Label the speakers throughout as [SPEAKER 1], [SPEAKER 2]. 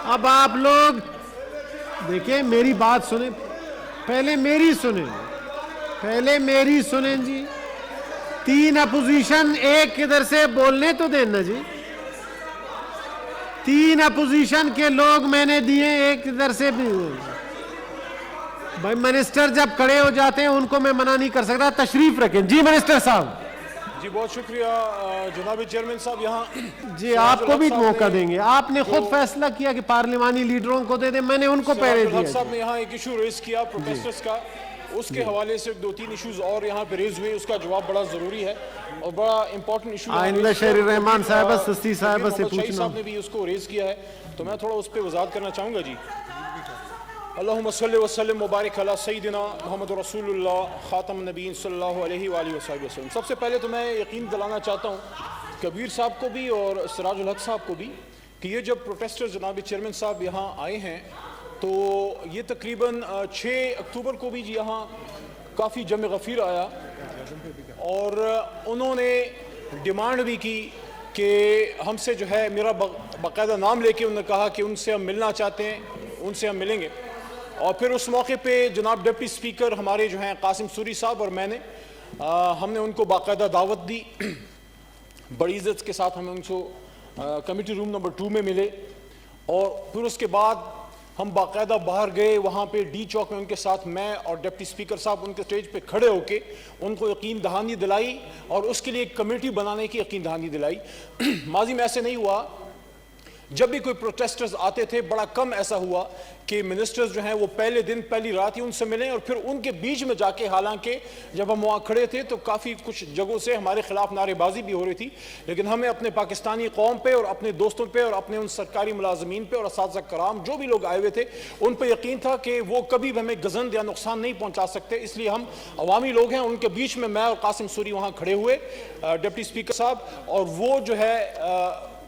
[SPEAKER 1] اب آپ لوگ دیکھیں میری بات سنیں, پہلے میری سنیں جی. 3 اپوزیشن ایک ادھر سے بولنے تو دینا جی. 3 اپوزیشن کے لوگ میں نے دیے, ایک ادھر سے بھی. بھائی منسٹر جب کھڑے ہو جاتے ہیں ان کو میں منع نہیں کر سکتا. تشریف رکھیں جی منسٹر صاحب.
[SPEAKER 2] جی بہت شکریہ جناب چیئرمین صاحب. یہاں
[SPEAKER 1] جی آپ کو بھی موقع دیں گے. آپ نے خود فیصلہ کیا کہ پارلیمانی لیڈروں کو دے دیں, میں نے ان کو پہلے دیا.
[SPEAKER 2] صاحب نے یہاں ایک ایشو ریز کیا پروٹیسٹرز کا, اس کے حوالے سے 2-3 ایشوز اور یہاں پہ ریز ہوئے. اس کا جواب بڑا ضروری ہے اور بڑا امپورٹنٹ ایشو ہے.
[SPEAKER 1] آئندہ شہر الرحمان صاحبہ سستی صاحبہ سے پوچھنا.
[SPEAKER 2] صاحب نے بھی اس کو ریز کیا ہے تو میں تھوڑا اس پہ وضاحت کرنا چاہوں گا. جی اللہم صلی وسلم مبارک علی سیدنا محمد رسول اللہ خاتم النبیین صلی اللہ علیہ وآلہ وسلم. سب سے پہلے تو میں یقین دلانا چاہتا ہوں کبیر صاحب کو بھی اور سراج الحق صاحب کو بھی کہ یہ جب پروٹیسٹر جناب چیئرمین صاحب یہاں آئے ہیں تو یہ تقریباً 6 اکتوبر کو بھی یہاں کافی جمع غفیر آیا اور انہوں نے ڈیمانڈ بھی کی کہ ہم سے جو ہے, میرا باقاعدہ نام لے کے انہوں نے کہا کہ ان سے ہم ملنا چاہتے ہیں, ان سے ہم ملیں گے. اور پھر اس موقع پہ جناب ڈپٹی سپیکر ہمارے جو ہیں قاسم سوری صاحب اور میں نے ہم نے ان کو باقاعدہ دعوت دی. بڑی عزت کے ساتھ ہمیں ان کو کمیٹی روم نمبر 2 میں ملے اور پھر اس کے بعد ہم باقاعدہ باہر گئے. وہاں پہ ڈی چوک میں ان کے ساتھ میں اور ڈپٹی سپیکر صاحب ان کے سٹیج پہ کھڑے ہو کے ان کو یقین دہانی دلائی اور اس کے لیے ایک کمیٹی بنانے کی یقین دہانی دلائی. ماضی میں ایسے نہیں ہوا, جب بھی کوئی پروٹیسٹرز آتے تھے بڑا کم ایسا ہوا کہ منسٹرز جو ہیں وہ پہلے دن پہلی رات ہی ان سے ملیں اور پھر ان کے بیچ میں جا کے, حالانکہ جب ہم وہاں کھڑے تھے تو کافی کچھ جگہوں سے ہمارے خلاف نعرے بازی بھی ہو رہی تھی, لیکن ہمیں اپنے پاکستانی قوم پہ اور اپنے دوستوں پہ اور اپنے ان سرکاری ملازمین پہ اور اساتذہ کرام جو بھی لوگ آئے ہوئے تھے ان پہ یقین تھا کہ وہ کبھی بھی ہمیں گزند یا نقصان نہیں پہنچا سکتے. اس لیے ہم عوامی لوگ ہیں. ان کے بیچ میں اور قاسم سوری وہاں کھڑے ہوئے, ڈپٹی سپیکر صاحب, اور وہ جو ہے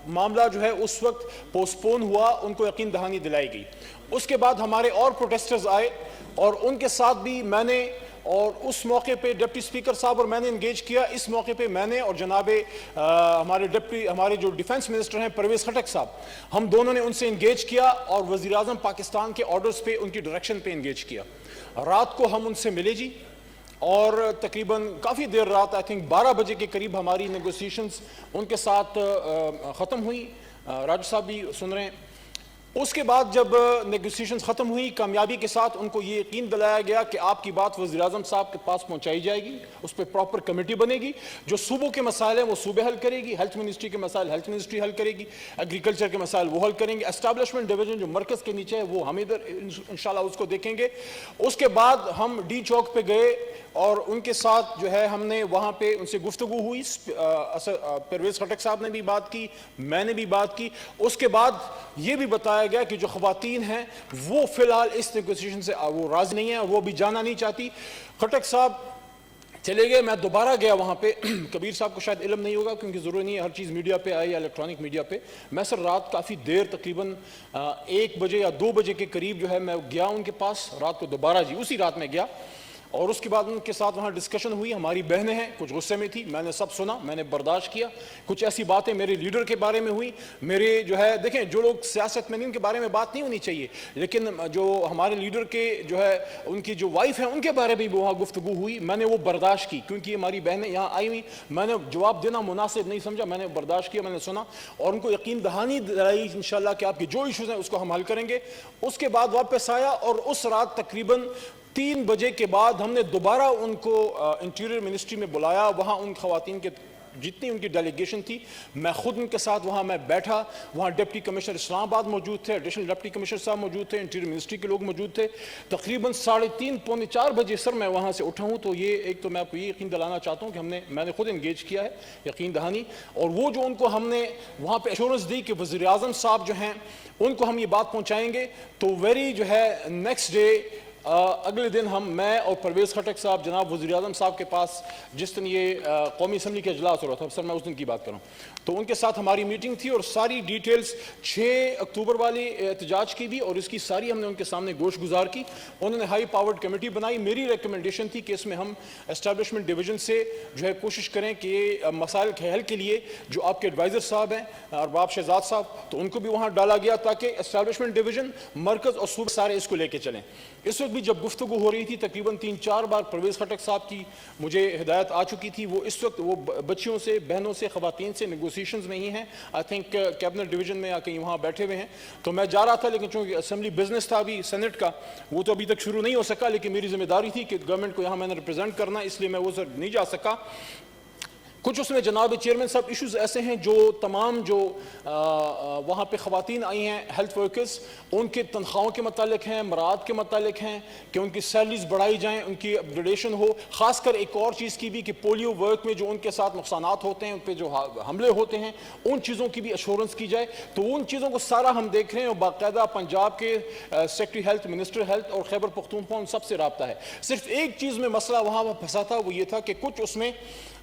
[SPEAKER 2] معاملہ جو ہے اس وقت پوسٹپون ہوا, ان کو یقین دہانی دلائی گئی. اس کے بعد ہمارے اور پروٹیسٹرز آئے اور ان کے ساتھ بھی میں نے اور اس موقع پہ ڈپٹی سپیکر صاحب اور میں نے انگیج کیا. اس موقع پہ میں نے اور جناب ہمارے جو ڈیفنس منسٹر ہیں پرویز خٹک صاحب, ہم دونوں نے ان سے انگیج کیا اور وزیر اعظم پاکستان کے آرڈرز پہ ان کی ڈائریکشن پہ انگیج کیا. رات کو ہم ان سے ملے جی اور تقریباً کافی دیر رات, آئی تھنک 12 بجے کے قریب ہماری نیگوسیشنز ان کے ساتھ ختم ہوئی. راج صاحب بھی سن رہے ہیں. اس کے بعد جب نیگوسیشنز ختم ہوئی کامیابی کے ساتھ ان کو یہ یقین دلایا گیا کہ آپ کی بات وزیر اعظم صاحب کے پاس پہنچائی جائے گی, اس پہ پراپر کمیٹی بنے گی, جو صوبوں کے مسائل ہیں وہ صوبے حل کرے گی, ہیلتھ منسٹری کے مسائل ہیلتھ منسٹری حل کرے گی, ایگریکلچر کے مسائل وہ حل کریں گے, اسٹیبلشمنٹ ڈویژن جو مرکز کے نیچے ہے وہ ہم ادھر انشاءاللہ اس کو دیکھیں گے. اس کے بعد ہم ڈی چوک پہ گئے اور ان کے ساتھ جو ہے ہم نے وہاں پہ ان سے گفتگو ہوئی. پرویز خٹک صاحب نے بھی بات کی, میں نے بھی بات کی. اس کے بعد یہ بھی بتایا گیا کہ جو خواتین ہیں وہ فی الحال اس نیگوسیشن سے وہ راضی نہیں ہیں اور وہ بھی جانا نہیں چاہتی. خٹک صاحب چلے گئے, میں دوبارہ گیا وہاں پہ. کبیر صاحب کو شاید علم نہیں ہوگا کیونکہ ضروری نہیں ہے ہر چیز میڈیا پہ آئے یا الیکٹرانک میڈیا پہ. میں سر رات کافی دیر تقریباً 1 بجے یا 2 بجے کے قریب جو ہے میں گیا ان کے پاس رات کو دوبارہ جی اسی رات میں گیا اور اس کے بعد ان کے ساتھ وہاں ڈسکشن ہوئی. ہماری بہنیں ہیں کچھ غصے میں تھی, میں نے سب سنا, میں نے برداشت کیا. کچھ ایسی باتیں میرے لیڈر کے بارے میں ہوئی, میرے جو ہے دیکھیں جو لوگ سیاست میں نہیں ان کے بارے میں بات نہیں ہونی چاہیے, لیکن جو ہمارے لیڈر کے جو ہے ان کی جو وائف ہیں ان کے بارے میں بھی وہاں گفتگو ہوئی. میں نے وہ برداشت کی کیونکہ ہماری بہنیں یہاں آئی ہوئی, میں نے جواب دینا مناسب نہیں سمجھا, میں نے برداشت کیا, میں نے سنا اور ان کو یقین دہانی دلائی انشاءاللہ کہ آپ کے جو ایشوز ہیں اس کو ہم حل کریں گے. اس کے بعد واپس آیا اور اس رات تقریباً 3 بجے کے بعد ہم نے دوبارہ ان کو انٹیریئر منسٹری میں بلایا. وہاں ان خواتین کے جتنی ان کی ڈیلیگیشن تھی میں خود ان کے ساتھ وہاں میں بیٹھا. وہاں ڈپٹی کمشنر اسلام آباد موجود تھے, ایڈیشنل ڈپٹی کمشنر صاحب موجود تھے, انٹیریئر منسٹری کے لوگ موجود تھے. تقریباً 3:30 پونے 4 بجے سر میں وہاں سے اٹھا ہوں. تو یہ ایک تو میں آپ کو یہ یقین دلانا چاہتا ہوں کہ میں نے خود انگیج کیا ہے یقین دہانی, اور وہ جو ان کو ہم نے وہاں پہ ایشورنس دی کہ وزیر اعظم صاحب جو ہیں ان کو ہم یہ بات پہنچائیں گے. تو ویری جو ہے نیکسٹ ڈے اگلے دن میں اور پرویز خٹک صاحب جناب وزیر اعظم صاحب کے پاس جس دن یہ قومی اسمبلی کے اجلاس ہو رہا تھا, سر میں اس دن کی بات کر رہا ہوں, تو ان کے ساتھ ہماری میٹنگ تھی اور ساری ڈیٹیلز 6 اکتوبر والے احتجاج کی بھی اور اس کی ساری ہم نے ان کے سامنے گوش گزار کی. انہوں نے ہائی پاورڈ کمیٹی بنائی. میری ریکمنڈیشن تھی کہ اس میں ہم اسٹیبلشمنٹ ڈویژن سے جو ہے کوشش کریں کہ مسائل کے حل کے لیے جو آپ کے ایڈوائزر صاحب ہیں ارباب شہزاد صاحب تو ان کو بھی وہاں ڈالا گیا تاکہ اسٹیبلشمنٹ ڈویژن مرکز اور صوبے سارے اس کو لے کے چلیں. اس وقت بھی جب گفتگو ہو رہی تھی تقریباً 3-4 بار پرویز خٹک صاحب کی مجھے ہدایت آ چکی تھی. وہ اس وقت وہ بچیوں سے بہنوں سے خواتین سے نیگوسیشنز میں ہی ہیں. آئی تھنک کیبنٹ ڈویژن میں کہیں وہاں بیٹھے ہوئے ہیں. تو میں جا رہا تھا لیکن چونکہ اسمبلی بزنس تھا ابھی سینٹ کا وہ تو ابھی تک شروع نہیں ہو سکا لیکن میری ذمہ داری تھی کہ گورنمنٹ کو یہاں میں نے ریپرزینٹ کرنا اس لیے میں وہ نہیں جا سکا. کچھ اس میں جناب چیئرمین صاحب ایشوز ایسے ہیں جو تمام جو وہاں پہ خواتین آئی ہیں ہیلتھ ورکرز ان کے تنخواہوں کے متعلق ہیں مراعات کے متعلق ہیں کہ ان کی سیلریز بڑھائی جائیں ان کی اپگریڈیشن ہو. خاص کر ایک اور چیز کی بھی کہ پولیو ورک میں جو ان کے ساتھ نقصانات ہوتے ہیں ان پہ جو حملے ہوتے ہیں ان چیزوں کی بھی ایشورنس کی جائے. تو ان چیزوں کو سارا ہم دیکھ رہے ہیں اور باقاعدہ پنجاب کے سیکٹری ہیلتھ منسٹر ہیلتھ اور خیبر پختونخوا ان سب سے رابطہ ہے. صرف ایک چیز میں مسئلہ وہاں پھنسا تھا وہ یہ تھا کہ کچھ اس میں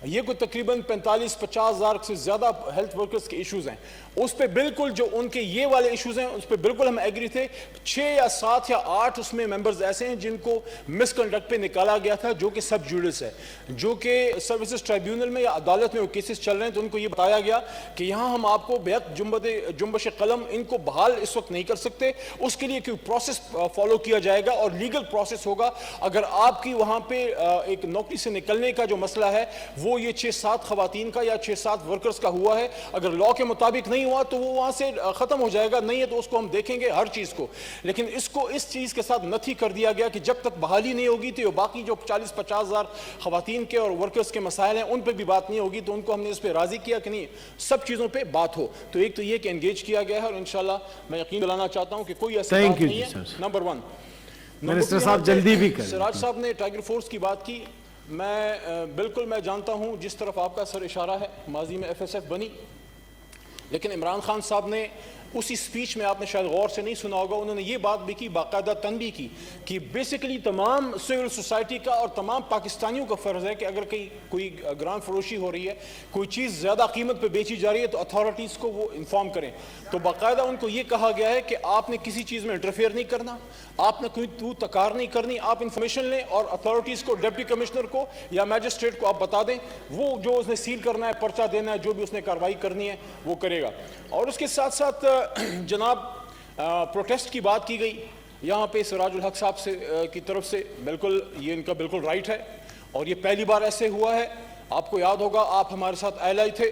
[SPEAKER 2] یہ کوئی تقریباً 45-50 ہزار سے زیادہ ہیلتھ ورکرز کے ایشوز ہیں. اس پہ بالکل جو ان کے یہ والے ایشوز ہیں اس پہ بالکل ہم ایگری تھے. 6 یا 7 یا 8 اس میں ممبرز ایسے ہیں جن کو مس کنڈکٹ پہ نکالا گیا تھا جو کہ سب جوڈس ہے جو کہ سروسز ٹرائیبیونل میں یا عدالت میں وہ کیسز چل رہے ہیں. تو ان کو یہ بتایا گیا کہ یہاں ہم آپ کو بیعت جنبش قلم ان کو بحال اس وقت نہیں کر سکتے. اس کے لیے کوئی پروسیس فالو کیا جائے گا اور لیگل پروسیس ہوگا. اگر آپ کی وہاں پہ ایک نوکری سے نکلنے کا جو مسئلہ ہے وہ یہ 6-7 خواتین کا یا 6-7 ورکرز کا ہوا ہے اگر لاء کے مطابق نہیں ہوا تو وہ وہاں سے ختم ہو جائے گا. نہیں ہے تو اس کو ہم دیکھیں گے ہر چیز کو. لیکن اس کو اس چیز کے ساتھ نتھی کر دیا گیا کہ جب تک بحالی نہیں ہوگی تو باقی جو 40-50 ہزار خواتین کے اور ورکرز کے مسائل ہیں ان پہ بھی بات نہیں ہوگی. تو ان کو ہم نے اس پہ راضی کیا کہ نہیں سب چیزوں پہ بات ہو. تو ایک تو یہ کہ انگیج کیا گیا ہے اور انشاءاللہ میں یقین دلانا چاہتا ہوں کہ کوئی ایسی بات نہیں ہے. نمبر 1
[SPEAKER 1] منسٹر صاحب جلدی بھی کریں.
[SPEAKER 2] سراج صاحب نے ٹائیگر فورس کی بات کی. بالکل میں جانتا ہوں جس طرف آپ کا سر اشارہ ہے ماضی میں FSF بنی لیکن عمران خان صاحب نے اسی سپیچ میں آپ نے شاید غور سے نہیں سنا ہوگا انہوں نے یہ بات بھی کی باقاعدہ تنبیہ کی کہ بیسیکلی تمام سول سوسائٹی کا اور تمام پاکستانیوں کا فرض ہے کہ اگر کوئی گران فروشی ہو رہی ہے کوئی چیز زیادہ قیمت پہ بیچی جا رہی ہے تو اتھارٹیز کو وہ انفارم کریں. تو باقاعدہ ان کو یہ کہا گیا ہے کہ آپ نے کسی چیز میں انٹرفیئر نہیں کرنا آپ نے کوئی تو تکار نہیں کرنی. آپ انفارمیشن لیں اور اتھارٹیز کو ڈپٹی کمشنر کو یا میجسٹریٹ کو آپ بتا دیں وہ جو اس نے سیل کرنا ہے پرچہ دینا ہے جو بھی اس نے کارروائی کرنی ہے وہ کرے گا. اور اس کے ساتھ ساتھ جناب پروٹیسٹ کی بات کی گئی یہاں پہ سراج الحق صاحب سے کی طرف سے. بالکل یہ ان کا بالکل رائٹ ہے اور یہ پہلی بار ایسے ہوا ہے. آپ کو یاد ہوگا آپ ہمارے ساتھ آئی تھے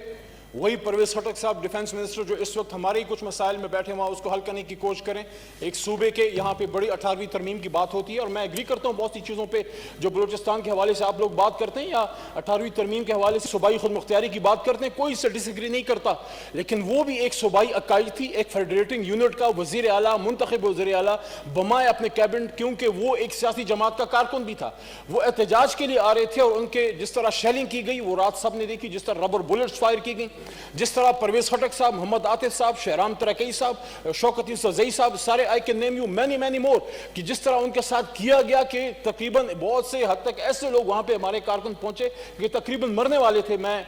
[SPEAKER 2] وہی پرویز خٹک صاحب ڈیفنس منسٹر جو اس وقت ہمارے ہی کچھ مسائل میں بیٹھے وہاں اس کو حل کرنے کی کوشش کریں. ایک صوبے کے یہاں پہ بڑی 18ویں ترمیم کی بات ہوتی ہے اور میں ایگری کرتا ہوں بہت سی چیزوں پہ جو بلوچستان کے حوالے سے آپ لوگ بات کرتے ہیں یا 18ویں ترمیم کے حوالے سے صوبائی خود مختاری کی بات کرتے ہیں کوئی اس سے ڈس ایگری نہیں کرتا. لیکن وہ بھی ایک صوبائی اکائی تھی ایک فیڈریٹنگ یونٹ کا وزیر اعلیٰ منتخب وزیر اعلیٰ بمائے اپنے کیبنٹ کیونکہ وہ ایک سیاسی جماعت کا کارکن بھی تھا. وہ احتجاج کے لیے آ رہے تھے اور ان کے جس طرح شیلنگ کی گئی وہ رات سب نے دیکھی جس طرح ربر بلٹس فائر کی گئی جس طرح پرویز خٹک صاحب محمد عاطف صاحب شہرام ترکی صاحب شوکت یوسف زئی صاحب سارے I can name you many more کہ جس طرح ان کے ساتھ کیا گیا کہ تقریباً بہت سے حد تک ایسے لوگ وہاں پہ ہمارے کارکن پہنچے کہ تقریباً مرنے والے تھے. میں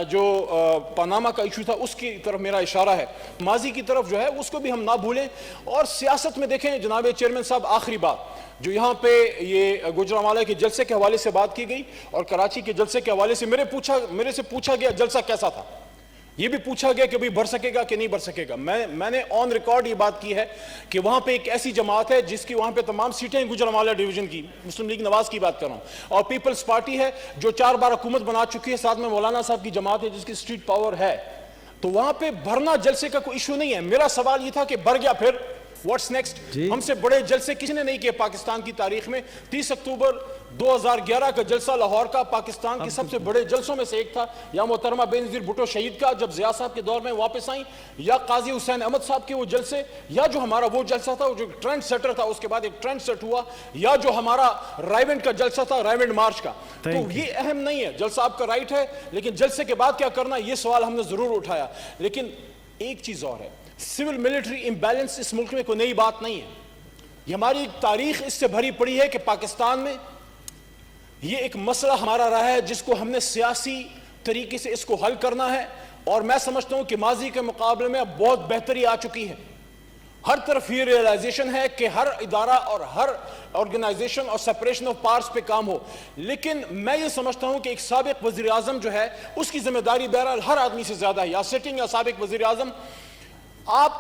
[SPEAKER 2] جو پاناما کا ایشو تھا اس کی طرف میرا اشارہ ہے ماضی کی طرف جو ہے اس کو بھی ہم نہ بھولیں. اور سیاست میں دیکھیں جناب چیئرمین صاحب آخری بات جو یہاں پہ یہ گوجرانوالہ کے جلسے کے حوالے سے بات کی گئی اور کراچی کے جلسے کے حوالے سے میرے سے پوچھا گیا جلسہ کیسا تھا. یہ بھی پوچھا گیا کہ بھئی بھر سکے گا کہ نہیں بھر سکے گا. میں نے آن ریکارڈ یہ بات کی ہے کہ وہاں پہ ایک ایسی جماعت ہے جس کی وہاں پہ تمام سیٹیں گوجرانوالہ ڈویژن کی مسلم لیگ نواز کی بات کر رہا ہوں اور پیپلز پارٹی ہے جو 4 بار حکومت بنا چکی ہے ساتھ میں مولانا صاحب کی جماعت ہے جس کی اسٹریٹ پاور ہے. تو وہاں پہ بھرنا جلسے کا کوئی ایشو نہیں ہے. میرا سوال یہ تھا کہ بھر گیا پھر واٹس نیکسٹ. ہم سے بڑے جلسے کسی نے نہیں کیے پاکستان کی تاریخ میں. 30 اکتوبر 2011 کا جلسہ لاہور کا پاکستان کے سب سے بڑے جلسوں میں سے ایک تھا. یا محترمہ بینظیر بھٹو شہید کا جب ضیاء صاحب کے دور میں واپس آئیں یا قاضی حسین احمد صاحب کے وہ جلسے یا جو ہمارا وہ جلسہ تھا جو ٹرینڈ سیٹر تھا اس کے بعد ایک ٹرینڈ سیٹ ہوا یا جو ہمارا رائیونڈ کا جلسہ تھا رائیونڈ مارچ کا. تو یہ اہم نہیں ہے. جلسہ آپ کا رائٹ ہے لیکن جلسے کے بعد کیا کرنا یہ سوال ہم نے ضرور اٹھایا. لیکن ایک چیز اور ہے سول ملٹری امبیلنس اس ملک میں کوئی نئی بات نہیں ہے. یہ ہماری تاریخ اس سے بھری پڑی ہے کہ پاکستان میں یہ ایک مسئلہ ہمارا رہا ہے جس کو ہم نے سیاسی طریقے سے اس کو حل کرنا ہے اور میں سمجھتا ہوں کہ ماضی کے مقابلے میں اب بہت بہتری آ چکی ہے. ہر طرف یہ ریئلائزیشن ہے کہ ہر ادارہ اور ہر آرگنائزیشن اور سپریشن آف پارٹس پہ کام ہو. لیکن میں یہ سمجھتا ہوں کہ ایک سابق وزیر اعظم جو ہے اس کی ذمہ داری بہرحال ہر آدمی سے زیادہ ہے, یا سٹنگ یا سابق وزیر اعظم. آپ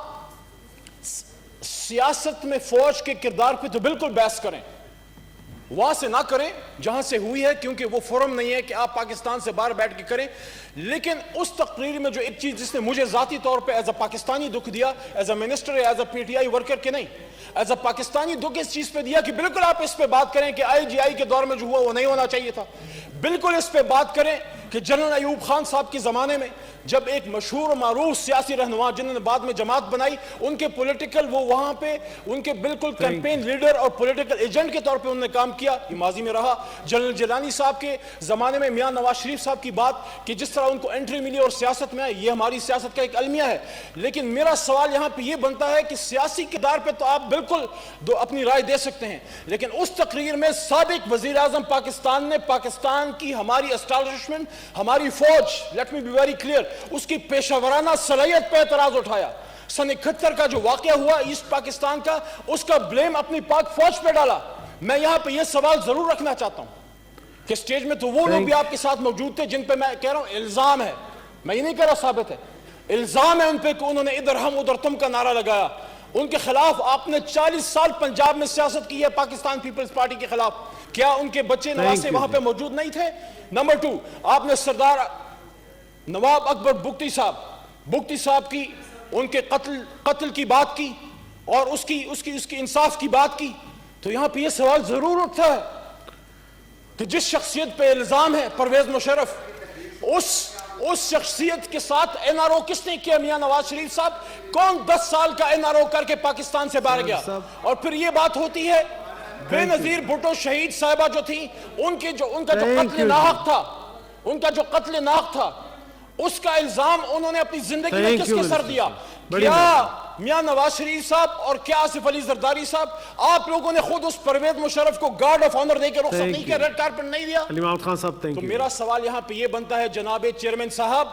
[SPEAKER 2] سیاست میں فوج کے کردار پہ تو بالکل بحث کریں, وہاں سے نہ کریں جہاں سے ہوئی ہے, کیونکہ وہ فورم نہیں ہے کہ آپ پاکستان سے باہر بیٹھ کے کریں. لیکن اس تقریر میں جو ایک چیز جس نے مجھے ذاتی طور پہ ایز اے پاکستانی دکھ دیا, ایز اے منسٹر یا as a P T I worker کے نہیں, ایز اے پاکستانی دکھ اس چیز پہ دیا کہ بالکل آپ اس پہ بات کریں کہ آئی جی آئی کے دور میں جو ہوا وہ نہیں ہونا چاہیے تھا. بالکل اس پہ بات کریں کہ جنرل ایوب خان صاحب کے زمانے میں جب ایک مشہور و معروف سیاسی رہنما جنہوں نے بعد میں جماعت بنائی, ان کے پولیٹیکل وہ وہاں پہ ان کے بالکل کیمپین لیڈر اور پولیٹیکل ایجنٹ کے طور پہ انہوں نے کام کیا, یہ ماضی میں رہا. جنرل جیلانی صاحب کے زمانے میں میاں نواز شریف صاحب کی بات کہ جس طرح ان کو انٹری ملی اور سیاست میں آئے, یہ ہماری سیاست کا ایک المیہ ہے. لیکن میرا سوال یہاں پہ یہ بنتا ہے کہ سیاسی کردار پہ تو آپ بالکل اپنی رائے دے سکتے ہیں, لیکن اس تقریر میں سابق وزیر اعظم پاکستان نے پاکستان کی ہماری اسٹیبلشمنٹ, ہماری فوج, let me be very clear, اس کی پیشہ ورانہ صلاحیت پہ اعتراض اٹھایا. سن 71 کا جو واقعہ ہوا ایسٹ پاکستان کا, اس کا بلیم اپنی پاک فوج پہ ڈالا. میں یہاں پہ یہ سوال ضرور رکھنا چاہتا ہوں کہ سٹیج میں تو وہ لوگ بھی آپ کے ساتھ موجود تھے جن پہ میں کہہ رہا ہوں الزام ہے, میں یہ نہیں کہہ رہا ثابت ہے, الزام ہے ان پہ کہ انہوں نے ادھر ہم ادھر تم کا نعرہ لگایا. ان کے خلاف آپ نے 40 سال پنجاب میں سیاست کی ہے پاکستان پیپلز پارٹی کے خلاف. کیا ان کے بچے نواسے وہاں پہ موجود نہیں تھے؟ نمبر 2, آپ نے سردار نواب اکبر بگٹی صاحب کی ان کے قتل کی بات کی اور اس کی انصاف کی بات کی. تو یہاں پہ یہ سوال ضرور اٹھتا ہے کہ جس شخصیت پہ الزام ہے پرویز مشرف, اس شخصیت کے ساتھ این آر او کس نے کیا؟ میاں نواز شریف صاحب. کون 10 سال کا این آر او کر کے پاکستان سے باہر گیا؟ اور پھر یہ بات ہوتی ہے بے نظیر بھٹو شہید صاحبہ جو تھی, ان کا جو قتل ناحق تھا, اس کا الزام انہوں نے اپنی زندگی میں کس کے سر دیا؟ کیا میاں نواز شریف صاحب اور کیا آصف علی زرداری صاحب, آپ لوگوں نے خود اس پرویز مشرف کو گارڈ آف آنر دے کے رخصت نہیں کیا, ریڈ کارپٹ نہیں دیا؟ تو میرا سوال یہاں پہ یہ بنتا ہے جناب چیئرمین صاحب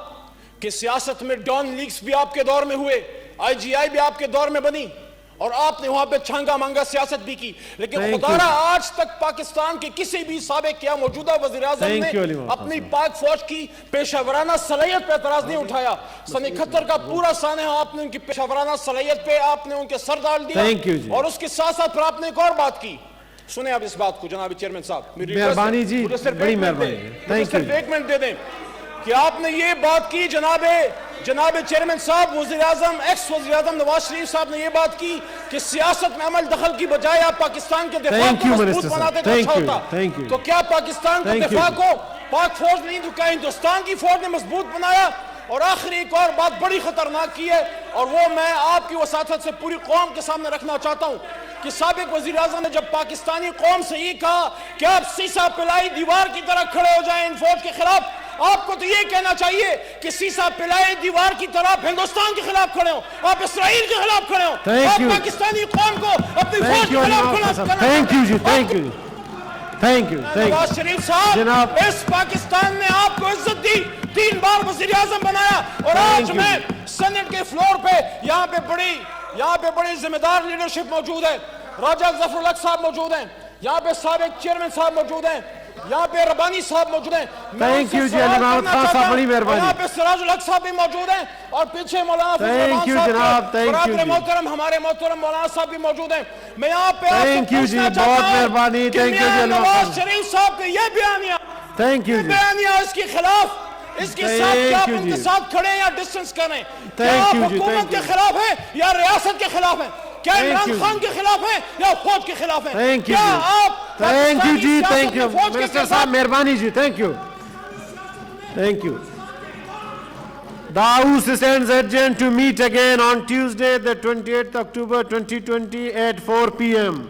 [SPEAKER 2] کہ سیاست میں ڈان لیگز بھی آپ کے دور میں ہوئے, آئی جی آئی بھی آپ کے دور میں بنی, اور آپ نے وہاں پہ چھانگا مانگا سیاست بھی کی. لیکن خدارہ آج تک پاکستان کے کسی بھی سابق یا موجودہ وزیر اعظم نے اپنی پاک فوج کی پیشہ ورانہ صلاحیت پہ اعتراض نہیں اٹھایا. سن 71 کا پورا سانحہ آپ نے ان کی پیشہ ورانہ صلاحیت پہ آپ نے ان کے سر ڈال دیا, اور اس کے ساتھ ساتھ پھر آپ نے ایک اور بات کی. سنیں آپ اس بات کو جناب چیئرمین صاحب,
[SPEAKER 1] مہربانی جی, بڑی مہربانی,
[SPEAKER 2] صرف ایک منٹ دے دیں کہ آپ نے یہ بات کی جناب چیئرمین صاحب, وزیر اعظم ایکس وزیر اعظم نواز شریف صاحب نے یہ بات کی کہ سیاست میں عمل دخل کی بجائے آپ پاکستان کے دفاع کو مضبوط بناتے تو اچھا ہوتا. تو کیا پاکستان کے دفاع کو پاک فوج نے نہیں دکھایا, ہندوستان کی فوج نے مضبوط بنایا؟ اور آخری ایک اور بات بڑی خطرناک کی ہے, اور وہ میں آپ کی وساطت سے پوری قوم کے سامنے رکھنا چاہتا ہوں کہ سابق وزیر اعظم نے جب پاکستانی قوم سے یہ کہا کہ آپ سیسا پلائی دیوار کی طرح کھڑے ہو جائیں ان فوج کے خلاف, آپ کو تو یہ کہنا چاہیے کہ سیسا پلائے دیوار کی طرف ہندوستان کے خلاف کھڑے ہوں, آپ اسرائیل کے خلاف کھڑے ہوں, آپ پاکستانی قوم کو اپنی فوج کے خلاف کھڑے ہوں. نواز شریف صاحب, اس پاکستان نے آپ کو عزت دی, 3 بار وزیر اعظم بنایا, اور آج میں سینٹ کے فلور پہ یہاں پہ بڑی ذمہ دار لیڈرشپ موجود ہے. راجہ ظفر الحق صاحب موجود ہیں, یہاں پہ سابق چیئرمین صاحب موجود ہیں, یہاں پہ ربانی صاحب موجود ہیں, یہاں پہ سراج الحق صاحب بھی موجود ہیں, اور پیچھے مولانا فضل الرحمان صاحب, برادر محترم ہمارے محترم مولانا صاحب بھی موجود ہیں. میں یہاں پہ آپ کو پوچھنا چاہتا ہوں کہ میاں نواز شریف صاحب کے یہ بیانیہ اس کے خلاف, اس کے ساتھ کیا آپ ان کے ساتھ کھڑے ہیں یا ڈسٹنس کریں؟ کیا آپ حکومت کے خلاف ہیں یا ریاست کے خلاف ہیں؟ کیا عمران خان کے خلاف ہیں یا فوج کے خلاف ہیں؟ کیا آپ پاکستانی سیاست میں فوج کے خلاف ہیں؟
[SPEAKER 1] مہربانی جی, thank you. The House stands adjourned to meet again on Tuesday, the 28th October 2020 at 4 p.m.